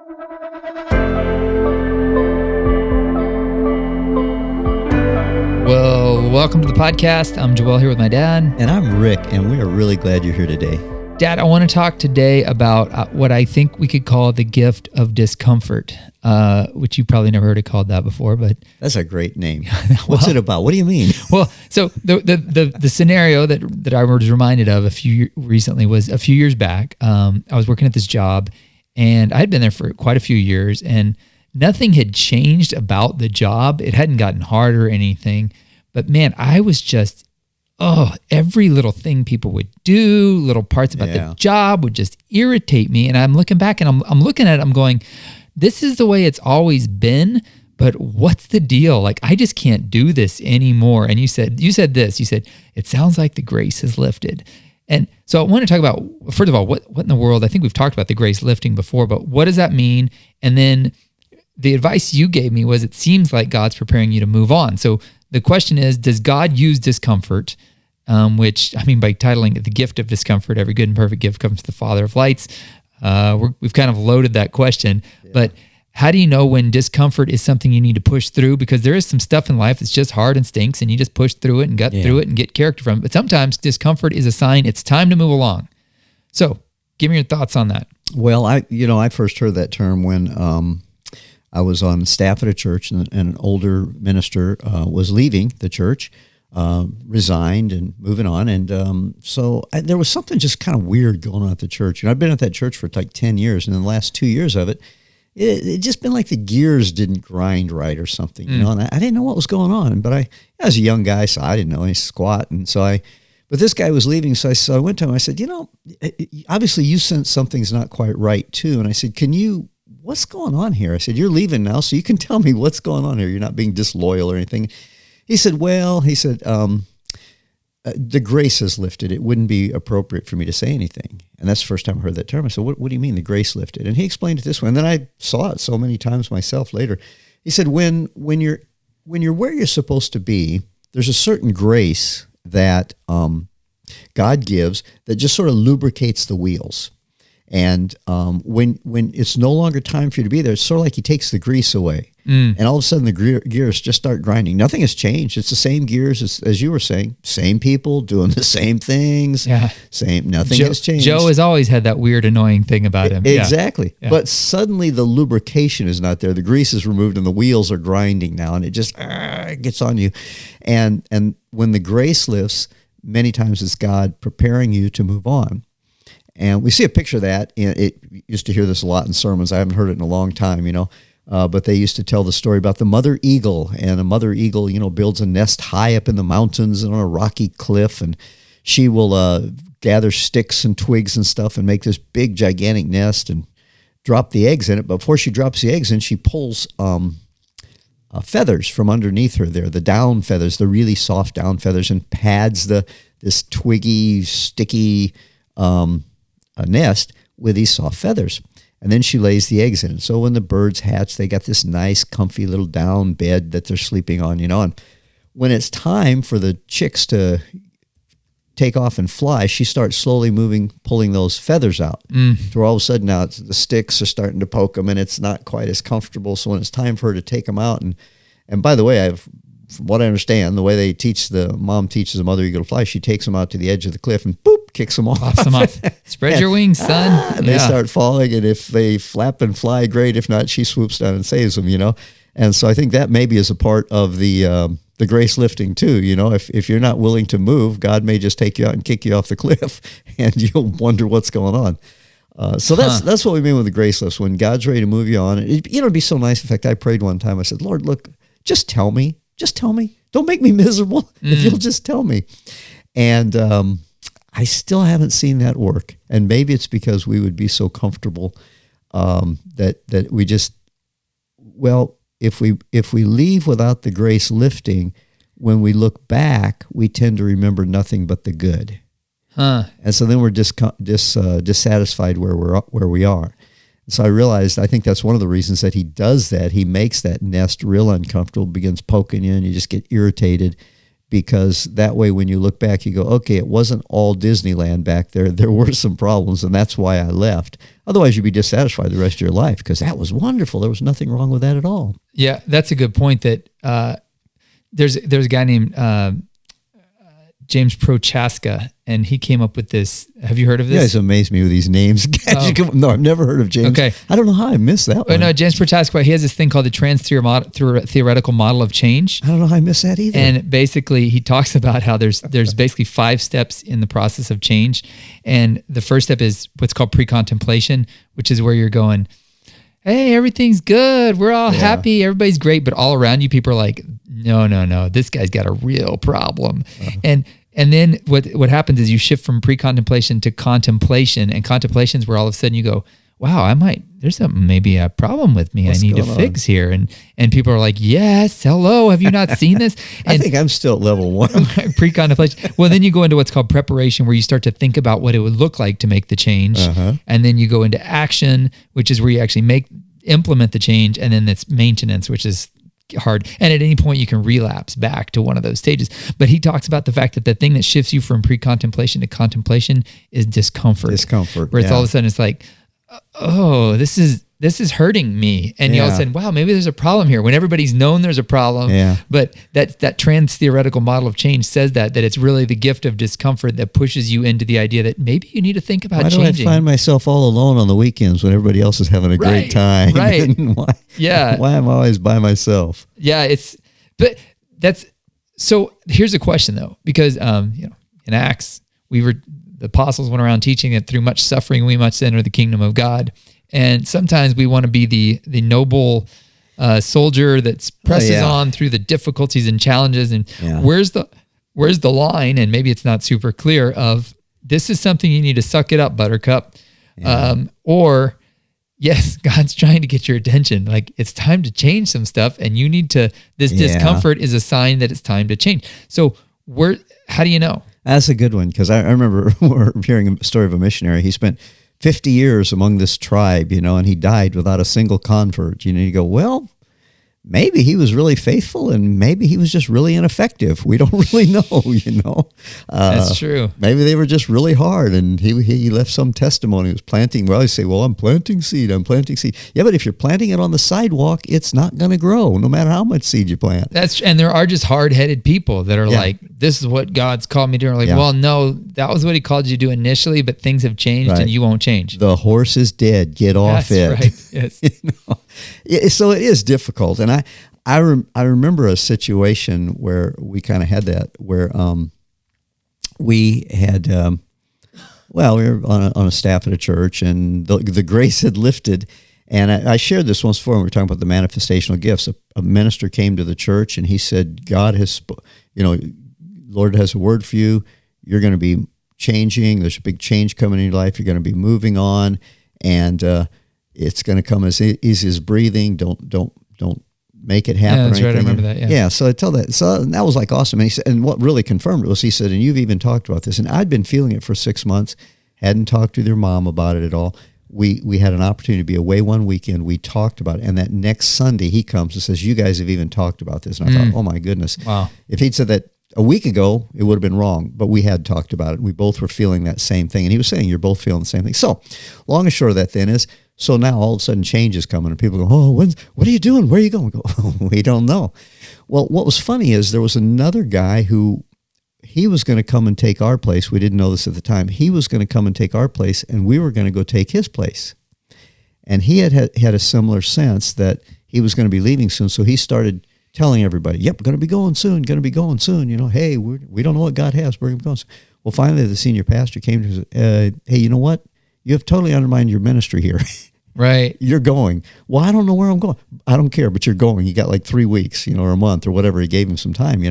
Well, welcome to the podcast. I'm Joel here with my dad. And I'm Rick, and we are really glad you're here today. Dad, I want to talk today about what I think we could call the gift of discomfort, which you probably never heard it called that before, but... That's a great name. What's it about? What do you mean? Well, so the scenario that I was reminded of recently was a few years back. I was working at this job, and I had been there for quite a few years, and nothing had changed about the job. It hadn't gotten harder or anything. But man, I was just, every little thing people would do, little parts about the job would just irritate me. And I'm looking back and I'm looking at it, I'm going, this is the way it's always been, but what's the deal? Like, I just can't do this anymore. And you said this, it sounds like the grace is lifted. And so I want to talk about, first of all, what in the world, I think we've talked about the grace lifting before, but what does that mean? And then the advice you gave me was, it seems like God's preparing you to move on. So the question is, does God use discomfort, which, I mean, by titling it The Gift of Discomfort, every good and perfect gift comes to the Father of lights. We've kind of loaded that question, but how do you know when discomfort is something you need to push through? Because there is some stuff in life that's just hard and stinks, and you just push through it and gut through it and get character from it. But sometimes discomfort is a sign it's time to move along. So give me your thoughts on that. Well, I first heard that term when I was on staff at a church, and an older minister was leaving the church, resigned and moving on. And so there was something just kind of weird going on at the church. I've been at that church for like 10 years, and in the last 2 years of it, it just been like the gears didn't grind right or something, and I didn't know what was going on. But I was a young guy, so I didn't know any squat. And so but this guy was leaving, so I went to him, I said, obviously you sense something's not quite right too. And I said, what's going on here? I said, you're leaving now, so you can tell me what's going on here. You're not being disloyal or anything. He said, the grace is lifted. It wouldn't be appropriate for me to say anything. And that's the first time I heard that term. I said, what do you mean the grace lifted? And he explained it this way. And then I saw it so many times myself later. He said, when you're where you're supposed to be, there's a certain grace that God gives that just sort of lubricates the wheels. And when it's no longer time for you to be there, it's sort of like he takes the grease away. And all of a sudden the gears just start grinding. Nothing has changed. It's the same gears as you were saying. Same people doing the same things. Yeah. Nothing has changed. Joe has always had that weird, annoying thing about him. Exactly. Yeah. But suddenly the lubrication is not there. The grease is removed and the wheels are grinding now, and it just gets on you. And when the grace lifts, many times it's God preparing you to move on. And we see a picture of that. It used to hear this a lot in sermons. I haven't heard it in a long time, but they used to tell the story about the mother eagle. And a mother eagle, builds a nest high up in the mountains and on a rocky cliff. And she will gather sticks and twigs and stuff and make this big, gigantic nest and drop the eggs in it. But before she drops the eggs in, she pulls feathers from underneath her there, the down feathers, the really soft down feathers, and pads this twiggy, sticky nest with these soft feathers. And then she lays the eggs in. So when the birds hatch, they got this nice, comfy little down bed that they're sleeping on, And when it's time for the chicks to take off and fly, she starts slowly pulling those feathers out. To where all of a sudden now the sticks are starting to poke them, and it's not quite as comfortable. So when it's time for her to take them out, and by the way, from what I understand, the way the mom teaches the mother eagle to fly, she takes them out to the edge of the cliff and boop, kicks them off. Pops them off. Spread your wings, son. And they start falling, and if they flap and fly, great. If not, she swoops down and saves them, And so I think that maybe is a part of the grace lifting too. If you're not willing to move, God may just take you out and kick you off the cliff, and you'll wonder what's going on. So that's what we mean with the grace lifts. When God's ready to move you on, it'd be so nice. In fact, I prayed one time. I said, Lord, look, just tell me. Just tell me. Don't make me miserable if you'll just tell me. And I still haven't seen that work. And maybe it's because we would be so comfortable that we just, if we leave without the grace lifting, when we look back, we tend to remember nothing but the good. And so then we're dissatisfied where we are. So I think that's one of the reasons that he does that. He makes that nest real uncomfortable, begins poking you, and you just get irritated. because that way when you look back, you go, okay, it wasn't all Disneyland back there. There were some problems, and that's why I left. Otherwise, you'd be dissatisfied the rest of your life because that was wonderful. There was nothing wrong with that at all. Yeah, that's a good point. That there's a guy named James Prochaska, and he came up with this. Have you heard of this? You guys amaze me with these names. No, I've never heard of James. Okay. I don't know how I missed that one. No, James Prochaska, he has this thing called the theoretical model of change. I don't know how I missed that either. And basically, he talks about how there's basically 5 steps in the process of change. And the first step is what's called pre-contemplation, which is where you're going, hey, everything's good. We're all happy. Everybody's great. But all around you, people are like, no, this guy's got a real problem. And then what happens is you shift from pre-contemplation to contemplation, and contemplation is where all of a sudden you go, wow, there's maybe a problem with me. What's I need to fix here. And people are like, yes, hello, have you not seen this? And I think I'm still at level 1. Pre-contemplation. Well, then you go into what's called preparation, where you start to think about what it would look like to make the change. And then you go into action, which is where you actually implement the change. And then it's maintenance, which is hard. And at any point you can relapse back to one of those stages. But he talks about the fact that the thing that shifts you from pre-contemplation to contemplation is discomfort. Where it's all of a sudden it's like, oh, this is hurting me. And you all of a sudden, wow, maybe there's a problem here, when everybody's known there's a problem. But that trans theoretical model of change says that it's really the gift of discomfort that pushes you into the idea that maybe you need to think about changing. Why do I find myself all alone on the weekends when everybody else is having a great time? Right. Why am I always by myself? Yeah, so here's a question though, because in Acts, the apostles went around teaching that through much suffering we must enter the kingdom of God. And sometimes we want to be the noble soldier that presses on through the difficulties and challenges. And where's the line? And maybe it's not super clear of, this is something you need to suck it up, buttercup. Or yes, God's trying to get your attention. Like, it's time to change some stuff, and you need to, this discomfort is a sign that it's time to change. So how do you know? That's a good one, because I remember hearing a story of a missionary. He spent 50 years among this tribe, and he died without a single convert. You go, well, maybe he was really faithful, and maybe he was just really ineffective. We don't really know, That's true. Maybe they were just really hard, and he left some testimony. He was planting. Well, I say, well, I'm planting seed. Yeah, but if you're planting it on the sidewalk, it's not going to grow, no matter how much seed you plant. And there are just hard-headed people that are like, this is what God's called me to do. Like, well, no, that was what he called you to do initially, but things have changed, and you won't change. The horse is dead. Get off it. That's right. Yes. So it is difficult, and I remember a situation where we kind of had that, where we had we were on a staff at a church, and the grace had lifted. And I shared this once before when we were talking about the manifestational gifts. A minister came to the church, and he said, God has, Lord has a word for you. You're going to be changing. There's a big change coming in your life. You're going to be moving on, and it's going to come as easy as breathing. Don't make it happen. Yeah, that's right. I remember that. Yeah. So I tell that. So that was like awesome. And he said, and what really confirmed it was, he said, and you've even talked about this, and I'd been feeling it for 6 months. Hadn't talked to their mom about it at all. We had an opportunity to be away one weekend. We talked about it. And that next Sunday, he comes and says, you guys have even talked about this. And I thought, oh my goodness. Wow. If he'd said that a week ago, it would have been wrong. But we had talked about it. We both were feeling that same thing. And he was saying, you're both feeling the same thing. So long and short of that then is, so now all of a sudden change is coming. And people go, oh, what are you doing? Where are you going? We go, oh, we don't know. Well, what was funny is there was another guy who, he was going to come and take our place. We didn't know this at the time. He was going to come and take our place, and we were going to go take his place. And he had a similar sense that he was going to be leaving soon, so he started telling everybody, yep, going to be going soon. Hey, we don't know what God has. We're going to be going soon. Well, finally, the senior pastor came to us, hey, you know what? You have totally undermined your ministry here. Right. You're going. Well, I don't know where I'm going. I don't care, but you're going. You got like 3 weeks, or a month or whatever. He gave him some time,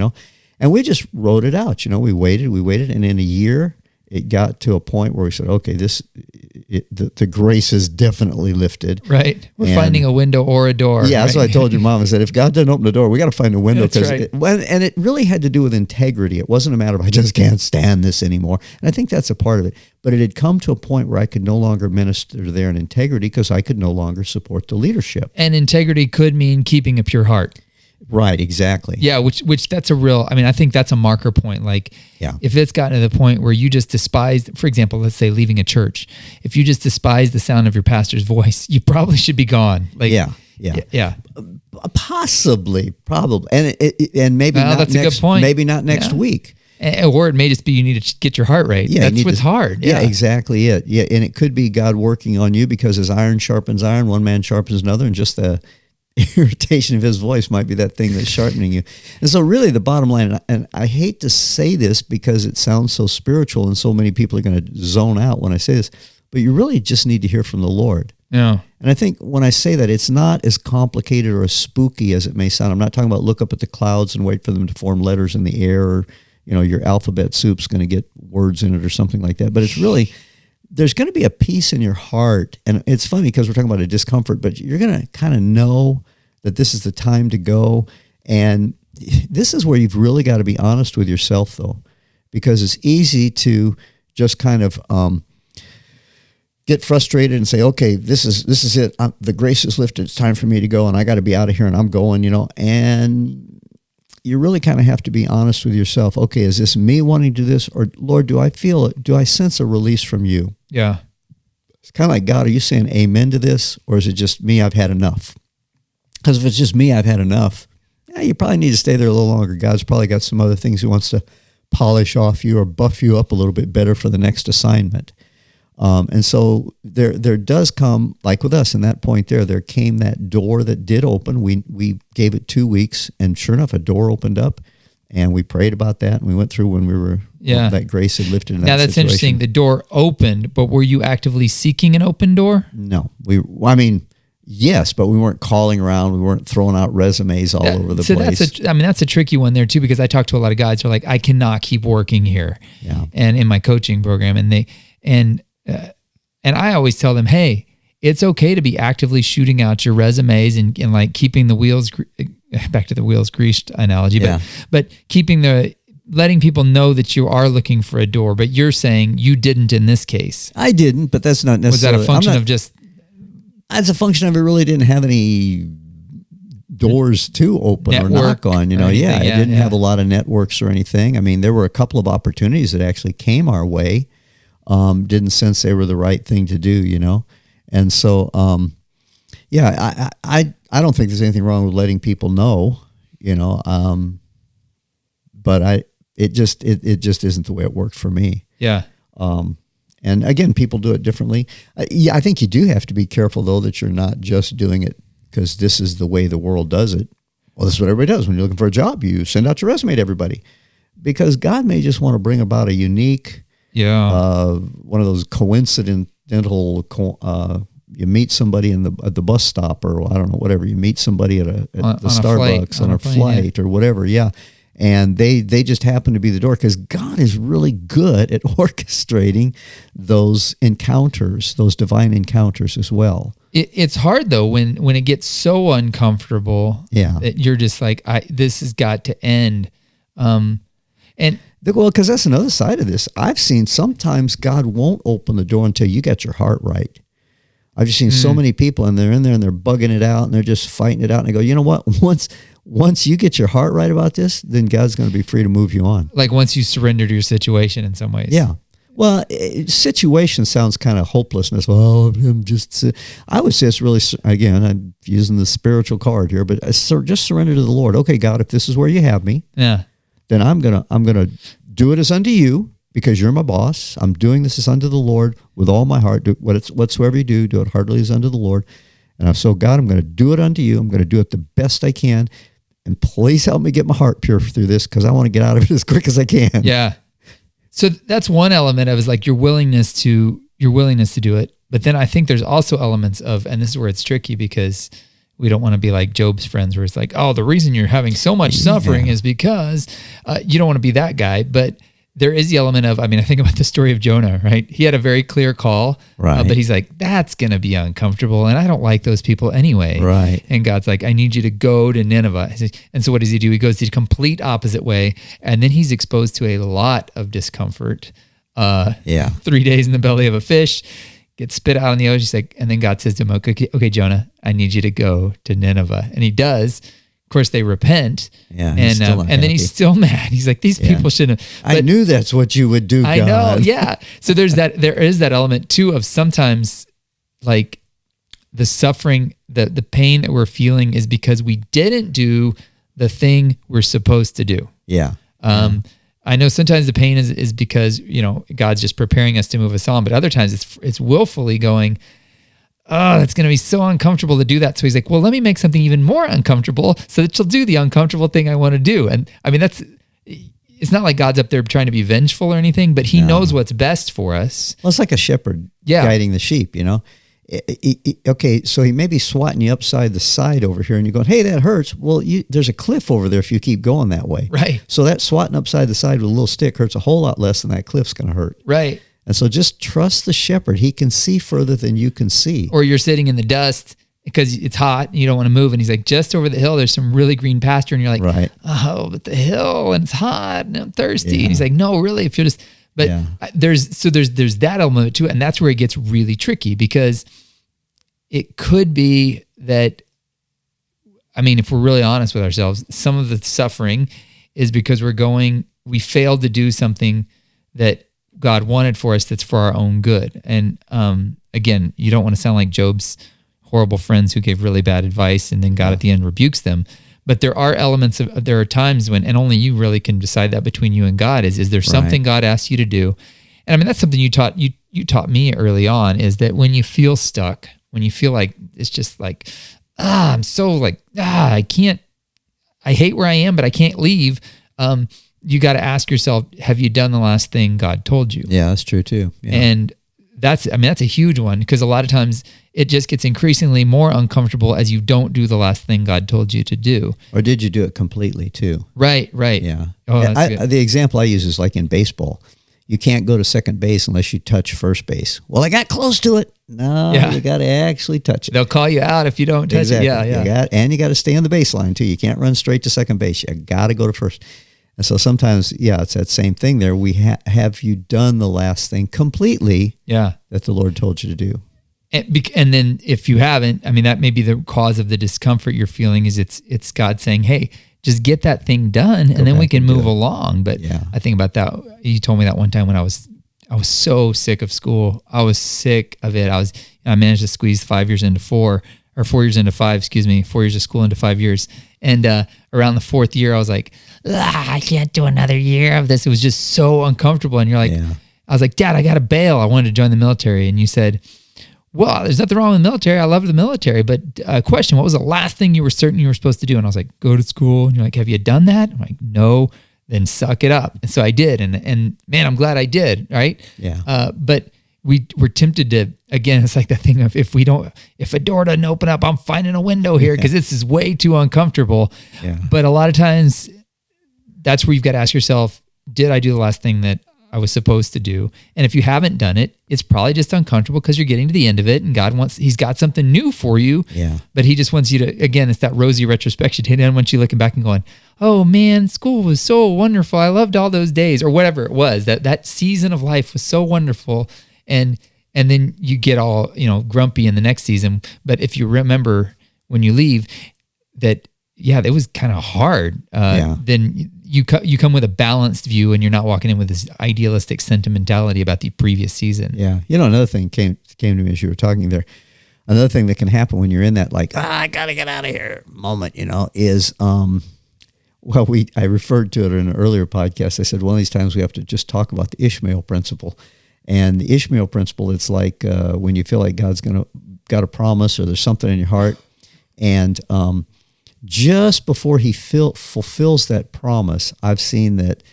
And we just wrote it out, we waited, and in a year, it got to a point where we said, okay, the grace is definitely lifted. Right. We're finding a window or a door. Yeah, right? That's what I told your mom. I said, if God doesn't open the door, we got to find a window. That's right. And it really had to do with integrity. It wasn't a matter of, I just can't stand this anymore. And I think that's a part of it. But it had come to a point where I could no longer minister there in integrity because I could no longer support the leadership. And integrity could mean keeping a pure heart. Right, exactly. Yeah, which that's a real, I mean, I think that's a marker point. Like, Yeah. if it's gotten to the point where you just despise, for example, let's say leaving a church, if you just despise the sound of your pastor's voice, you probably should be gone. Like, yeah. Possibly, probably, and maybe Well, not that's a next, good point. maybe not next Yeah. week. Or it may just be you need to get your heart rate. Yeah, That's what's hard. Yeah, exactly it. Yeah, and it could be God working on you because as iron sharpens iron, one man sharpens another, and just the irritation of his voice might be that thing that's sharpening you. And so really the bottom line, and I hate to say this because it sounds so spiritual and so many people are going to zone out when I say this, but you really just need to hear from the Lord. Yeah. And I think when I say that, it's not as complicated or as spooky as it may sound. I'm not talking about look up at the clouds and wait for them to form letters in the air, or your alphabet soup's going to get words in it or something like that. But it's really, there's going to be a peace in your heart. And it's funny because we're talking about a discomfort, but you're going to kind of know that this is the time to go. And this is where you've really got to be honest with yourself, though, because it's easy to just kind of get frustrated and say, okay, this is it. The grace is lifted. It's time for me to go, and I got to be out of here, and I'm going, and you really kind of have to be honest with yourself. Okay, is this me wanting to do this, or Lord, do I feel it? Do I sense a release from you? Yeah. It's kind of like, God, are you saying amen to this, or is it just me? I've had enough. Because if it's just me, I've had enough. Yeah, you probably need to stay there a little longer. God's probably got some other things he wants to polish off you or buff you up a little bit better for the next assignment. And so there does come, like with us in that point there came that door that did open. We gave it 2 weeks, and sure enough, a door opened up, and we prayed about that, and we went through when we were, that grace had lifted in that Now that's situation. interesting. The door opened, but were you actively seeking an open door? No. Yes, but we weren't calling around. We weren't throwing out resumes all over the place. That's a tricky one there too, because I talk to a lot of guys who are like, I cannot keep working here. Yeah. And in my coaching program, and I always tell them, hey, it's okay to be actively shooting out your resumes and like keeping the wheels, back to the wheels greased analogy, but letting people know that you are looking for a door, but you're saying you didn't in this case. I didn't, but that's not necessarily. Was that a function of just? As a function of it really didn't have any doors to open or knock on, I didn't have a lot of networks or anything. I mean, there were a couple of opportunities that actually came our way. Didn't sense they were the right thing to do, and so I don't think there's anything wrong with letting people know, but it just isn't the way it worked for me. Yeah. And again, people do it differently. I think you do have to be careful though that you're not just doing it because this is the way the world does it. Well, this is what everybody does when you're looking for a job. You send out your resume to everybody, because God may just want to bring about a unique. One of those coincidental, you meet somebody at the bus stop, or I don't know, whatever. You meet somebody at the Starbucks on a flight or whatever. Yeah. And they just happen to be the door, because God is really good at orchestrating those encounters, those divine encounters as well. It's hard though when it gets so uncomfortable that you're just like, this has got to end. Because that's another side of this. I've seen sometimes God won't open the door until you get your heart right. I've just seen so many people, and they're in there and they're bugging it out and they're just fighting it out. And I go, you know what? Once you get your heart right about this, then God's going to be free to move you on. Like once you surrender to your situation in some ways. Yeah. Well, situation sounds kind of hopelessness. Well, I would say it's really, again, I'm using the spiritual card here, but just surrender to the Lord. Okay, God, if this is where you have me, then I'm gonna do it as unto you, because you're my boss. I'm doing this as unto the Lord with all my heart. Do whatsoever you do it heartily as unto the Lord. And so, God, I'm going to do it unto you. I'm going to do it the best I can. And please help me get my heart pure through this, because I want to get out of it as quick as I can. Yeah. So that's one element of, is like your willingness to do it. But then I think there's also elements of, and this is where it's tricky, because we don't want to be like Job's friends, where it's like, oh, the reason you're having so much suffering is because you don't want to be that guy. But there is the element of, I think about the story of Jonah, right? He had a very clear call, but he's like, that's going to be uncomfortable, and I don't like those people anyway. Right. And God's like, I need you to go to Nineveh. And so what does he do? He goes the complete opposite way, and then he's exposed to a lot of discomfort. 3 days in the belly of a fish, gets spit out in the ocean. He's like, and then God says to him, okay, Jonah, I need you to go to Nineveh. And he does, of course they repent. Yeah, and then he's still mad. He's like, these people shouldn't have. I knew that's what you would do, God. I know, yeah. So there is that element too of sometimes like the suffering, the pain that we're feeling is because we didn't do the thing we're supposed to do. Yeah. I know sometimes the pain is because, God's just preparing us to move us on, but other times it's willfully going, oh, it's going to be so uncomfortable to do that. So he's like, well, let me make something even more uncomfortable so that you'll do the uncomfortable thing I want to do. And I mean, it's not like God's up there trying to be vengeful or anything, but he knows what's best for us. Well, it's like a shepherd guiding the sheep, Okay, so he may be swatting you upside the side over here and you're going, hey, that hurts. Well, there's a cliff over there if you keep going that way. Right. So that swatting upside the side with a little stick hurts a whole lot less than that cliff's going to hurt. Right. And so just trust the shepherd. He can see further than you can see. Or you're sitting in the dust because it's hot and you don't want to move. And he's like, just over the hill, there's some really green pasture. And you're like, right. Oh, but the hill and it's hot and I'm thirsty. Yeah. And he's like, no, really, if you'll just, but there's that element too. And that's where it gets really tricky because it could be that, I mean, if we're really honest with ourselves, some of the suffering is because we failed to do something that God wanted for us that's for our own good. And again, you don't want to sound like Job's horrible friends who gave really bad advice and then God at the end rebukes them. But there are elements there are times when, and only you really can decide that between you and God, is there something God asks you to do? And I mean, that's something you taught me early on, is that when you feel stuck, when you feel like it's just like, I'm so like, I hate where I am, but I can't leave. You got to ask yourself, have you done the last thing God told you? Yeah, that's true too. Yeah. And that's a huge one, because a lot of times it just gets increasingly more uncomfortable as you don't do the last thing God told you to do. Or did you do it completely too? Right. Yeah. Oh, the example I use is like in baseball. You can't go to second base unless you touch first base. Well, I got close to it. No, you got to actually touch it. They'll call you out if you don't touch it. Yeah. You got to stay on the baseline too. You can't run straight to second base. You got to go to first. And so sometimes, it's that same thing there. We have you done the last thing completely that the Lord told you to do? And then if you haven't, I mean, that may be the cause of the discomfort you're feeling, is it's God saying, hey, just get that thing done and then we can move along. But I think about that. You told me that one time when I was so sick of school. I was sick of it. I managed to squeeze 5 years into 4 or 4 years into 5, 4 years of school into 5 years. And around the 4th year, I was like, I can't do another year of this. It was just so uncomfortable. And you're like, I was like, Dad, I got to bail. I wanted to join the military. And you said, well, there's nothing wrong with the military. I love the military. But question, what was the last thing you were certain you were supposed to do? And I was like, go to school. And you're like, have you done that? I'm like, no. Then suck it up. And so I did. And man, I'm glad I did. Right. Yeah. But we're tempted to, again, it's like the thing of, if a door doesn't open up, I'm finding a window here because this is way too uncomfortable. Yeah. But a lot of times that's where you've got to ask yourself, did I do the last thing that I was supposed to do? And if you haven't done it, it's probably just uncomfortable because you're getting to the end of it and He's got something new for you. Yeah. But he just wants you to, again, it's that rosy retrospection. He doesn't want you looking back and going, oh man, school was so wonderful. I loved all those days, or whatever it was. That season of life was so wonderful. And then you get all, grumpy in the next season. But if you remember when you leave that, it was kind of hard. Then you come with a balanced view and you're not walking in with this idealistic sentimentality about the previous season. Yeah. Another thing came to me as you were talking there. Another thing that can happen when you're in that, like, I got to get out of here moment, is, I referred to it in an earlier podcast. I said, one of these times we have to just talk about the Ishmael Principle. And the Ishmael Principle, it's like when you feel like God's got a promise or there's something in your heart. And just before he fulfills that promise, I've seen that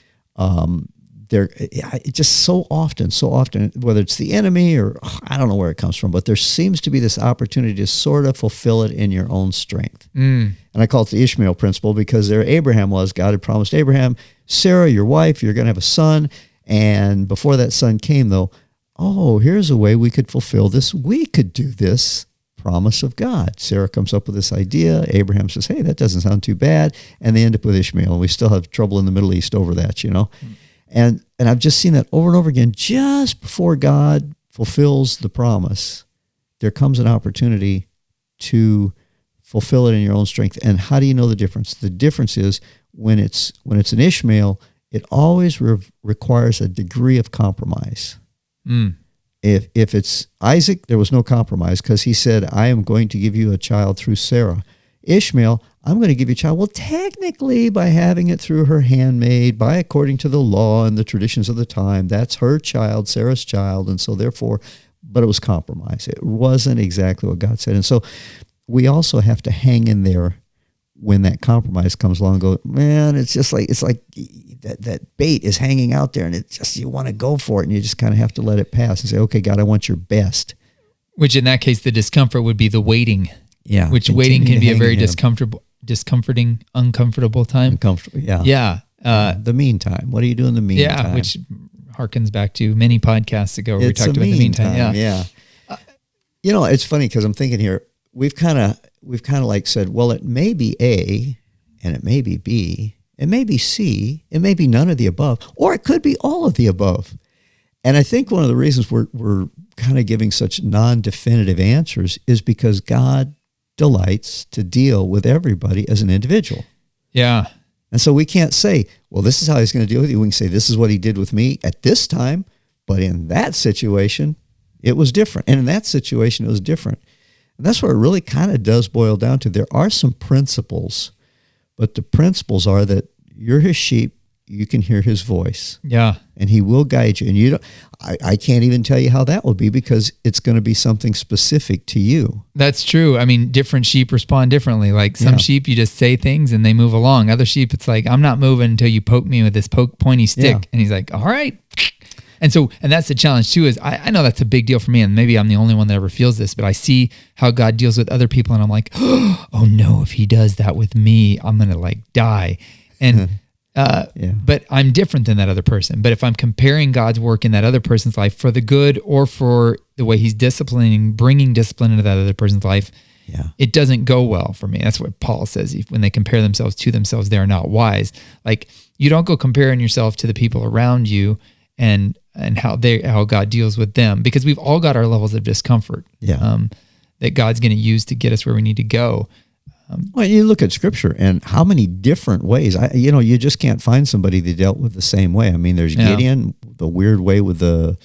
just so often, whether it's the enemy or I don't know where it comes from, but there seems to be this opportunity to sort of fulfill it in your own strength. And I call it the Ishmael Principle because there Abraham was. God had promised Abraham, Sarah, your wife, you're going to have a son. And before that son came, though, here's a way we could fulfill this. We could do this promise of God. Sarah comes up with this idea. Abraham says, hey, that doesn't sound too bad. And they end up with Ishmael. And we still have trouble in the Middle East over that, And I've just seen that over and over again. Just before God fulfills the promise, there comes an opportunity to fulfill it in your own strength. And how do you know the difference? The difference is when it's an Ishmael, it always requires a degree of compromise. If it's Isaac, there was no compromise because he said, I am going to give you a child through Sarah. Ishmael, I'm going to give you a child. Well, technically, by having it through her handmaid, by according to the law and the traditions of the time, that's her child, Sarah's child, and so therefore, but it was compromise. It wasn't exactly what God said. And so we also have to hang in there when that compromise comes along and go, man, it's like that bait is hanging out there and it's just, you want to go for it and you just kind of have to let it pass and say, okay, God, I want your best. Which in that case, the discomfort would be the waiting. Yeah. Which waiting can be a very discomforting, uncomfortable time. Uncomfortable, yeah. Yeah. The meantime. What do you do in the meantime? Yeah, which harkens back to many podcasts ago where we talked about the meantime. Yeah. It's funny because I'm thinking here, we've kind of like said, well, it may be A and it may be B, it may be C, it may be none of the above, or it could be all of the above. And I think one of the reasons we're kind of giving such non-definitive answers is because God delights to deal with everybody as an individual. Yeah. And so we can't say, well, this is how he's going to deal with you. We can say, this is what he did with me at this time, but in that situation, it was different. And in that situation, it was different. And that's where it really kind of does boil down to. There are some principles, but the principles are that you're his sheep, you can hear his voice. Yeah. And he will guide you. And you don't, I can't even tell you how that will be because it's going to be something specific to you. That's true. I mean, different sheep respond differently. Like some sheep, you just say things and they move along. Other sheep, it's like, I'm not moving until you poke me with this pointy stick. Yeah. And he's like, all right. And that's the challenge too, is I know that's a big deal for me. And maybe I'm the only one that ever feels this, but I see how God deals with other people. And I'm like, oh no, if he does that with me, I'm going to like die. And but I'm different than that other person. But if I'm comparing God's work in that other person's life for the good or for the way he's bringing discipline into that other person's life, it doesn't go well for me. That's what Paul says. When they compare themselves to themselves, they are not wise. Like you don't go comparing yourself to the people around you and how God deals with them, because we've all got our levels of discomfort that God's going to use to get us where we need to go. Well, you look at Scripture and how many different ways. You just can't find somebody that dealt with the same way. I mean, there's Gideon, the weird way with the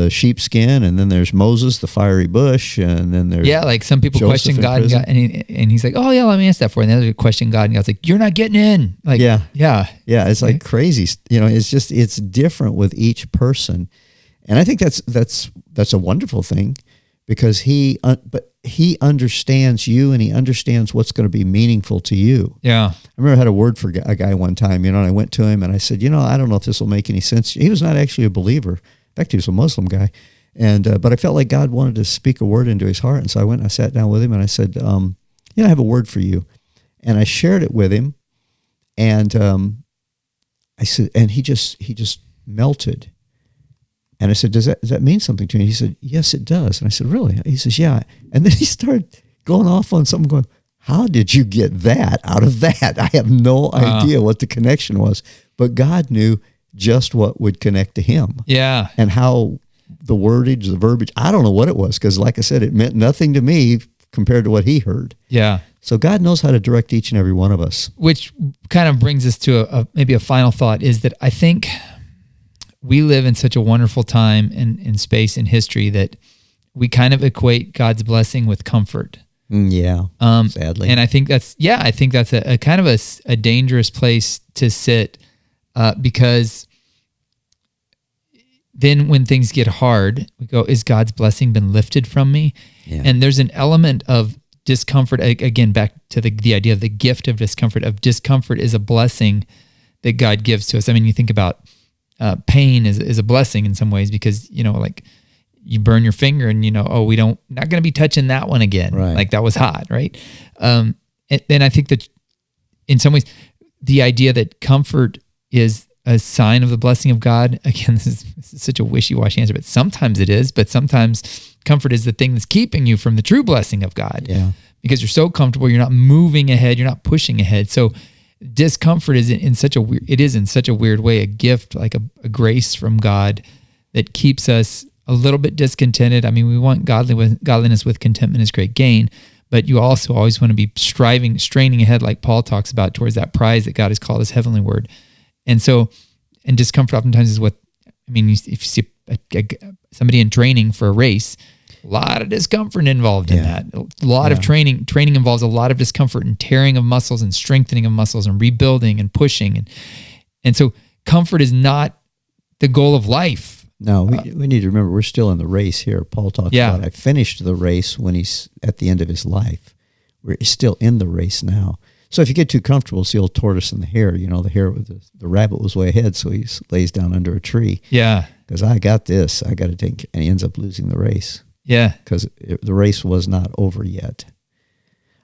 sheepskin, and then there's Moses, the fiery bush, and then there's like some people Joseph question God, and he's like, oh yeah, let me ask that for you. And the other question God, and God's like, you're not getting in. Like, it's like crazy. It's different with each person, and I think that's a wonderful thing because he understands you and he understands what's going to be meaningful to you. Yeah. I remember I had a word for a guy one time, and I went to him and I said, I don't know if this will make any sense. He was not actually a believer. In fact, he was a Muslim guy. And, but I felt like God wanted to speak a word into his heart. And so I went and I sat down with him and I said, I have a word for you. And I shared it with him. And, I said, and he just melted. And I said, does that mean something to you? And he said, yes, it does. And I said, really? He says, yeah. And then he started going off on something going, how did you get that out of that? I have no idea what the connection was. But God knew just what would connect to him. Yeah. And how the wordage, the verbiage, I don't know what it was. Because like I said, it meant nothing to me compared to what he heard. Yeah. So God knows how to direct each and every one of us. Which kind of brings us to maybe a final thought, is that I think we live in such a wonderful time in space and history that we kind of equate God's blessing with comfort. Sadly. And I think that's a kind of a dangerous place to sit because then when things get hard, we go, is God's blessing been lifted from me? Yeah. And there's an element of discomfort, again, back to the idea of the gift of discomfort. Discomfort is a blessing that God gives to us. I mean, you think about pain is a blessing in some ways because, like you burn your finger and, not going to be touching that one again. Right. Like that was hot. Right. And then I think that in some ways, the idea that comfort is a sign of the blessing of God. Again, this is such a wishy-washy answer, but sometimes it is, but sometimes comfort is the thing that's keeping you from the true blessing of God. Yeah. Because you're so comfortable, you're not moving ahead, you're not pushing ahead. So discomfort is in such a weird way a gift, like a grace from God that keeps us a little bit discontented. I mean, we want godliness with contentment is great gain, but you also always want to be straining ahead, like Paul talks about, towards that prize that God has called his heavenly word. And so, and discomfort oftentimes is what, I mean, if you see somebody in training for a race, a lot of discomfort involved in that. A lot of training involves a lot of discomfort and tearing of muscles and strengthening of muscles and rebuilding and pushing. And so comfort is not the goal of life. No, we need to remember we're still in the race here. Paul talks about, I finished the race when he's at the end of his life. We're still in the race now. So if you get too comfortable, it's the old tortoise and the hare. You know, the hare with the rabbit was way ahead, so he lays down under a tree. Yeah. Because I got this. I got to take, and he ends up losing the race. Yeah. Because the race was not over yet.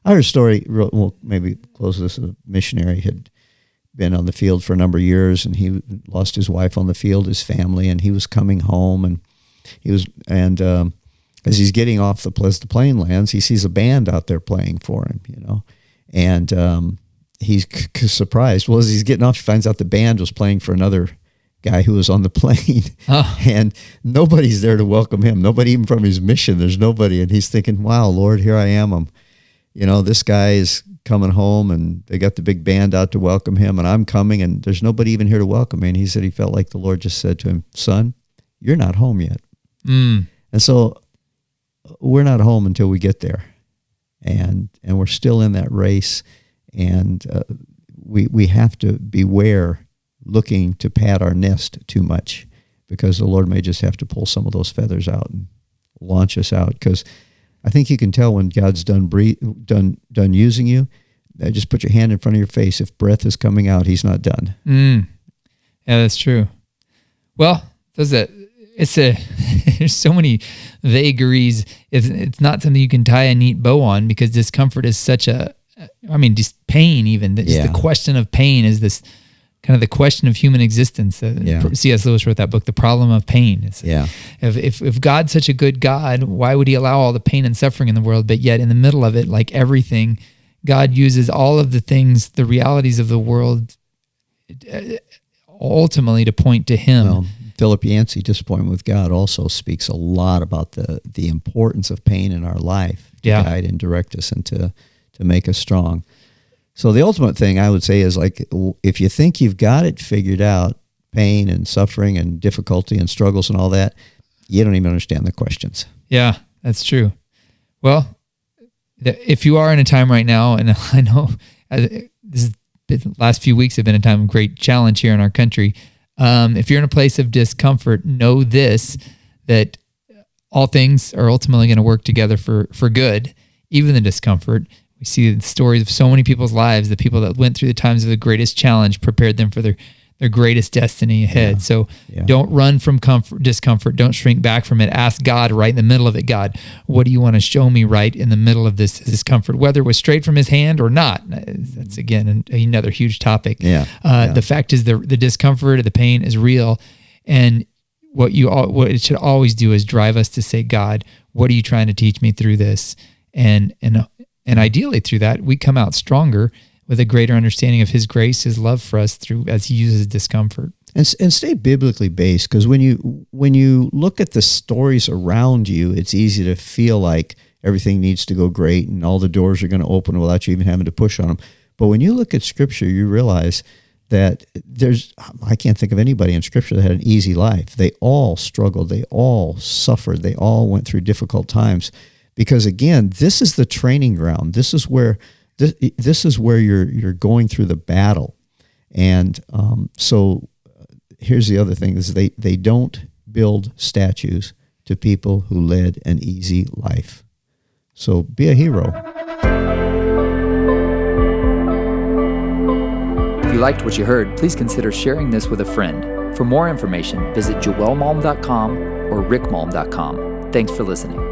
I heard a story, well, maybe close this, a missionary had been on the field for a number of years, and he lost his wife on the field, his family, and he was coming home, and as he's getting off the plane lands, he sees a band out there playing for him, you know, and he's surprised. Well, as he's getting off, he finds out the band was playing for another guy who was on the plane, and nobody's there to welcome him. Nobody, even from his mission, there's nobody, and he's thinking, "Wow, Lord, here I am. This guy is coming home, and they got the big band out to welcome him, and I'm coming, and there's nobody even here to welcome me." And he said he felt like the Lord just said to him, "Son, you're not home yet." And so we're not home until we get there, and we're still in that race, and we have to beware looking to pad our nest too much, because the Lord may just have to pull some of those feathers out and launch us out. Because I think you can tell when God's done using you. Just put your hand in front of your face. If breath is coming out, he's not done. Yeah, that's true. Well, there's so many vagaries. It's not something you can tie a neat bow on, because discomfort is such just pain even. Just the question of pain is this kind of the question of human existence. C.S. Lewis wrote that book, The Problem of Pain. If God's such a good God, why would he allow all the pain and suffering in the world? But yet in the middle of it, like everything, God uses all of the things, the realities of the world, ultimately to point to him. Well, Philip Yancey, Disappointment with God, also speaks a lot about the importance of pain in our life to guide and direct us and to make us strong. So the ultimate thing I would say is, like, if you think you've got it figured out, pain and suffering and difficulty and struggles and all that, you don't even understand the questions. Yeah, that's true. Well, if you are in a time right now, and I know the last few weeks have been a time of great challenge here in our country, if you're in a place of discomfort, know this, that all things are ultimately going to work together for good, even the discomfort. We see the stories of so many people's lives. The people that went through the times of the greatest challenge prepared them for their greatest destiny ahead. So don't run from discomfort. Don't shrink back from it. Ask God right in the middle of it, "God, what do you want to show me right in the middle of this discomfort?" Whether it was straight from his hand or not. That's, again, another huge topic. The fact is the discomfort, the pain is real. And what it should always do is drive us to say, "God, what are you trying to teach me through this?" And ideally through that, we come out stronger with a greater understanding of his grace, his love for us as he uses discomfort. And stay biblically based, because when you look at the stories around you, it's easy to feel like everything needs to go great and all the doors are going to open without you even having to push on them. But when you look at Scripture, you realize that I can't think of anybody in Scripture that had an easy life. They all struggled. They all suffered. They all went through difficult times. Because again, this is the training ground. This is where you're going through the battle. And so here's the other thing, is they don't build statues to people who led an easy life. So be a hero. If you liked what you heard, please consider sharing this with a friend. For more information, visit joelmalm.com or rickmalm.com. Thanks for listening.